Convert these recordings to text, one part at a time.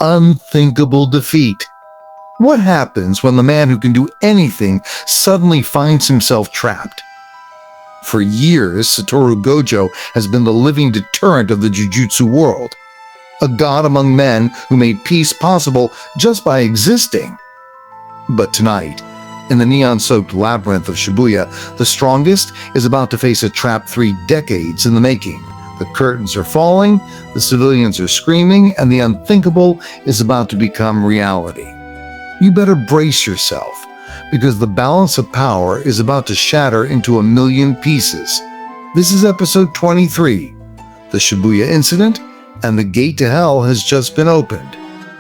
unthinkable defeat. What happens when the man who can do anything suddenly finds himself trapped? For years, Satoru Gojo has been the living deterrent of the Jujutsu world, a god among men who made peace possible just by existing. But tonight, in the neon-soaked labyrinth of Shibuya, the strongest is about to face a trap 3 decades in the making. The curtains are falling, the civilians are screaming, and the unthinkable is about to become reality. You better brace yourself, because the balance of power is about to shatter into a million pieces. This is episode 23, the Shibuya Incident, and the gate to hell has just been opened.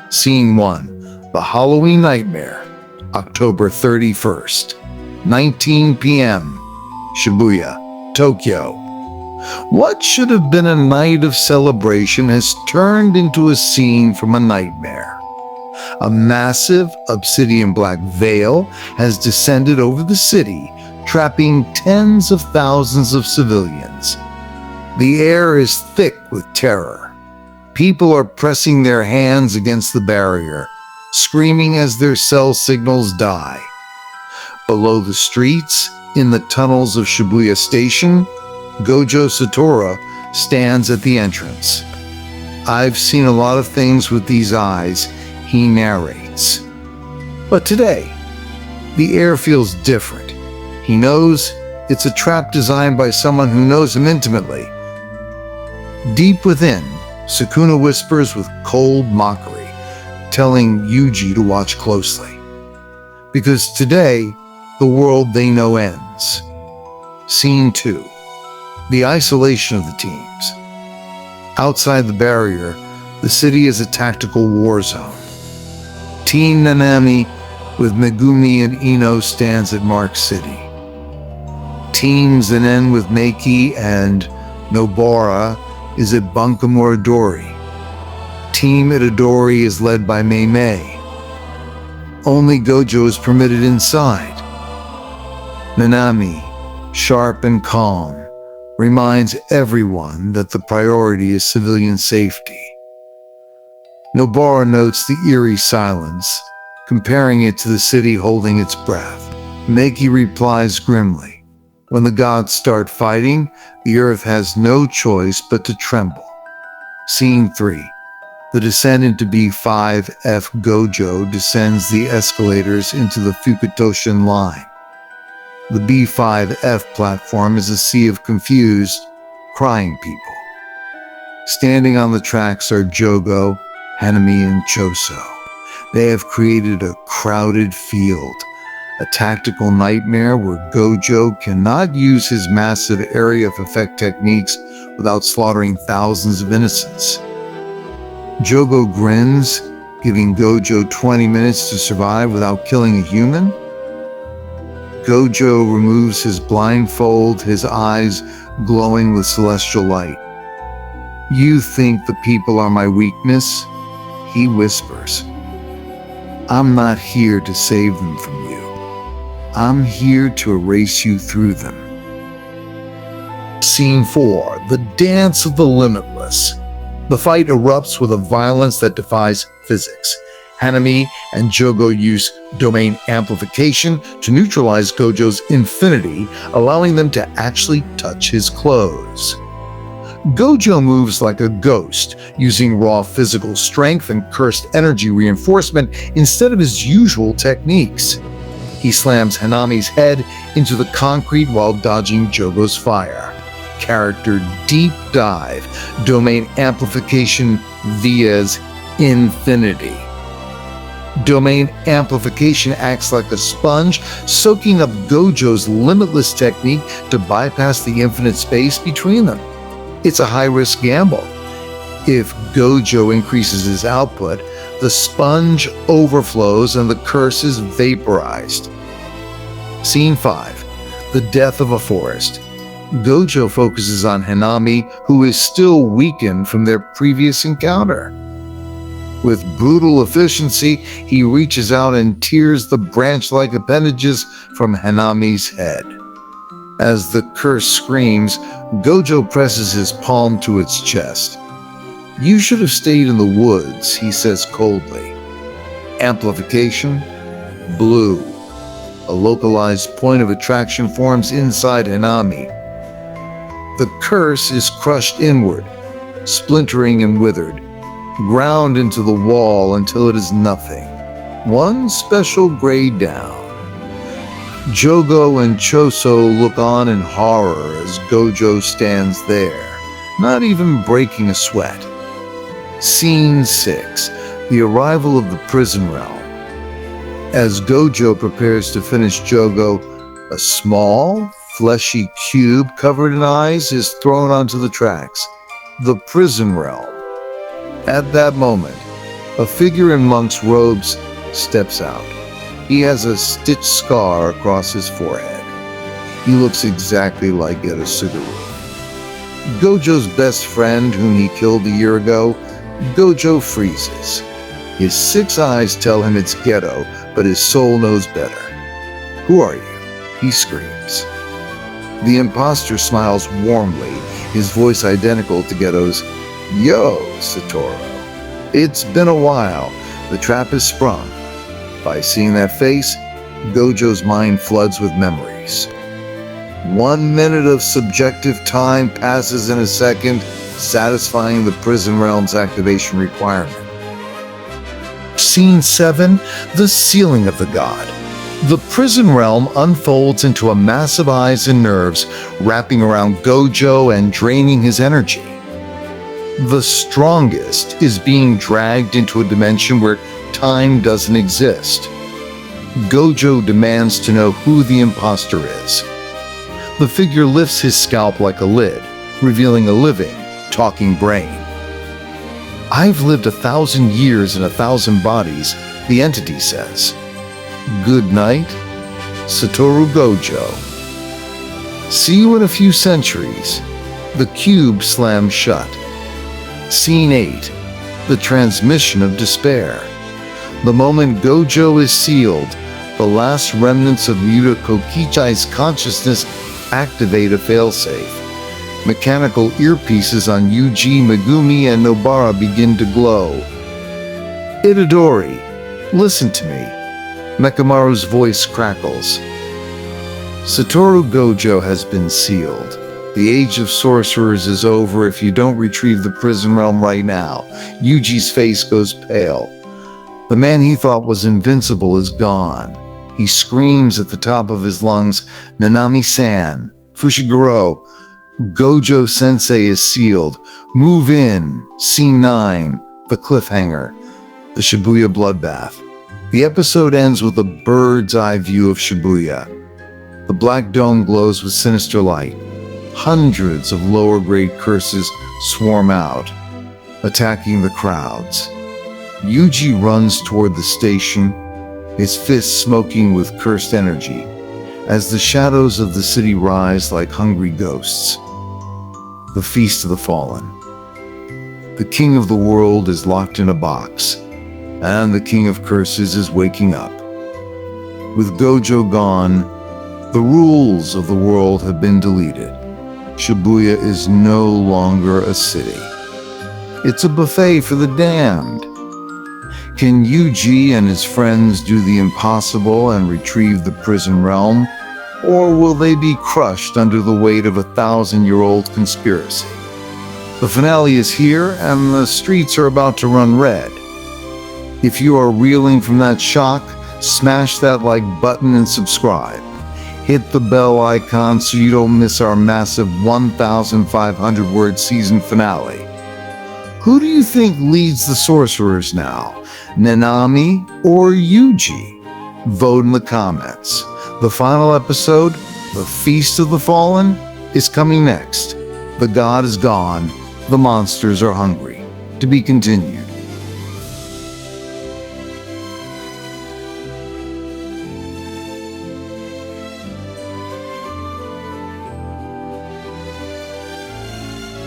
Scene 1, the Halloween Nightmare, October 31st, 19 p.m., Shibuya, Tokyo. What should have been a night of celebration has turned into a scene from a nightmare. A massive obsidian black veil has descended over the city, trapping tens of thousands of civilians. The air is thick with terror. People are pressing their hands against the barrier, screaming as their cell signals die. Below the streets, in the tunnels of Shibuya Station, Gojo Satoru stands at the entrance. "I've seen a lot of things with these eyes," he narrates. But today, the air feels different. He knows it's a trap designed by someone who knows him intimately. Deep within, Sukuna whispers with cold mockery, telling Yuji to watch closely. Because today, the world they know ends. Scene 2. The isolation of the teams. Outside the barrier, the city is a tactical war zone. Team Nanami with Megumi and Ino stands at Mark City. Team Zenin with Meiki and Nobara is at Bankamuradori. Team Itadori is led by Mei Mei. Only Gojo is permitted inside. Nanami, sharp and calm, reminds everyone that the priority is civilian safety. Nobara notes the eerie silence, comparing it to the city holding its breath. Meiki replies grimly, "When the gods start fighting, the earth has no choice but to tremble." Scene 3. The descent into B5F. Gojo descends the escalators into the Fukutoshin line. The B5F platform is a sea of confused, crying people. Standing on the tracks are Jogo, Hanami, and Choso. They have created a crowded field, a tactical nightmare where Gojo cannot use his massive area of effect techniques without slaughtering thousands of innocents. Jogo grins, giving Gojo 20 minutes to survive without killing a human. Gojo removes his blindfold, his eyes glowing with celestial light. "You think the people are my weakness?" he whispers. "I'm not here to save them from you. I'm here to erase you through them." Scene 4. The Dance of the Limitless. The fight erupts with a violence that defies physics. Hanami and Jogo use domain amplification to neutralize Gojo's infinity, allowing them to actually touch his clothes. Gojo moves like a ghost, using raw physical strength and cursed energy reinforcement instead of his usual techniques. He slams Hanami's head into the concrete while dodging Jogo's fire. Character Deep Dive, Domain Amplification Via's Infinity. Domain amplification acts like a sponge, soaking up Gojo's limitless technique to bypass the infinite space between them. It's a high-risk gamble. If Gojo increases his output, the sponge overflows and the curse is vaporized. Scene 5. The Death of a Forest. Gojo focuses on Hanami, who is still weakened from their previous encounter. With brutal efficiency, he reaches out and tears the branch-like appendages from Hanami's head. As the curse screams, Gojo presses his palm to its chest. "You should have stayed in the woods," he says coldly. Amplification: blue. A localized point of attraction forms inside Hanami. The curse is crushed inward, splintering and withered, ground into the wall until it is nothing. One special grade down. Jogo and Choso look on in horror as Gojo stands there, not even breaking a sweat. Scene 6. The arrival of the prison realm. As Gojo prepares to finish Jogo, a small, fleshy cube covered in eyes is thrown onto the tracks. The prison realm. At that moment, a figure in monk's robes steps out. He has a stitched scar across his forehead. He looks exactly like Geto Suguru. Gojo's best friend, whom he killed a year ago. Gojo freezes. His 6 eyes tell him it's Geto, but his soul knows better. "Who are you?" he screams. The imposter smiles warmly, his voice identical to Geto's. "Yo, Satoru. It's been a while. The trap is sprung." By seeing that face, Gojo's mind floods with memories. 1 minute of subjective time passes in a second, satisfying the prison realm's activation requirement. Scene 7. The Sealing of the God. The prison realm unfolds into a massive eyes and nerves, wrapping around Gojo and draining his energy. The strongest is being dragged into a dimension where time doesn't exist. Gojo demands to know who the imposter is. The figure lifts his scalp like a lid, revealing a living, talking brain. "I've lived 1,000 years in 1,000 bodies," the entity says. "Good night, Satoru Gojo. See you in a few centuries." The cube slams shut. Scene 8. The Transmission of Despair. The moment Gojo is sealed, the last remnants of Yuta Kokichi's consciousness activate a failsafe. Mechanical earpieces on Yuji, Megumi, and Nobara begin to glow. "Itadori, listen to me." Mekamaru's voice crackles. Satoru Gojo has been sealed. The age of sorcerers is over if you don't retrieve the prison realm right now. Yuji's face goes pale. The man he thought was invincible is gone. He screams at the top of his lungs, "Nanami-san, Fushiguro, Gojo-sensei is sealed. Move in." Scene 9. The Cliffhanger. The Shibuya Bloodbath. The episode ends with a bird's eye view of Shibuya. The black dome glows with sinister light. Hundreds of lower-grade curses swarm out, attacking the crowds. Yuji runs toward the station, his fists smoking with cursed energy, as the shadows of the city rise like hungry ghosts. The Feast of the Fallen. The king of the world is locked in a box, and the king of curses is waking up. With Gojo gone, the rules of the world have been deleted. Shibuya is no longer a city. It's a buffet for the damned. Can Yuji and his friends do the impossible and retrieve the prison realm? Or will they be crushed under the weight of a 1,000-year-old conspiracy? The finale is here, and the streets are about to run red. If you are reeling from that shock, smash that like button and subscribe. Hit the bell icon so you don't miss our massive 1,500-word season finale. Who do you think leads the Sorcerers now? Nanami or Yuji? Vote in the comments. The final episode, The Feast of the Fallen, is coming next. The god is gone. The monsters are hungry. To be continued.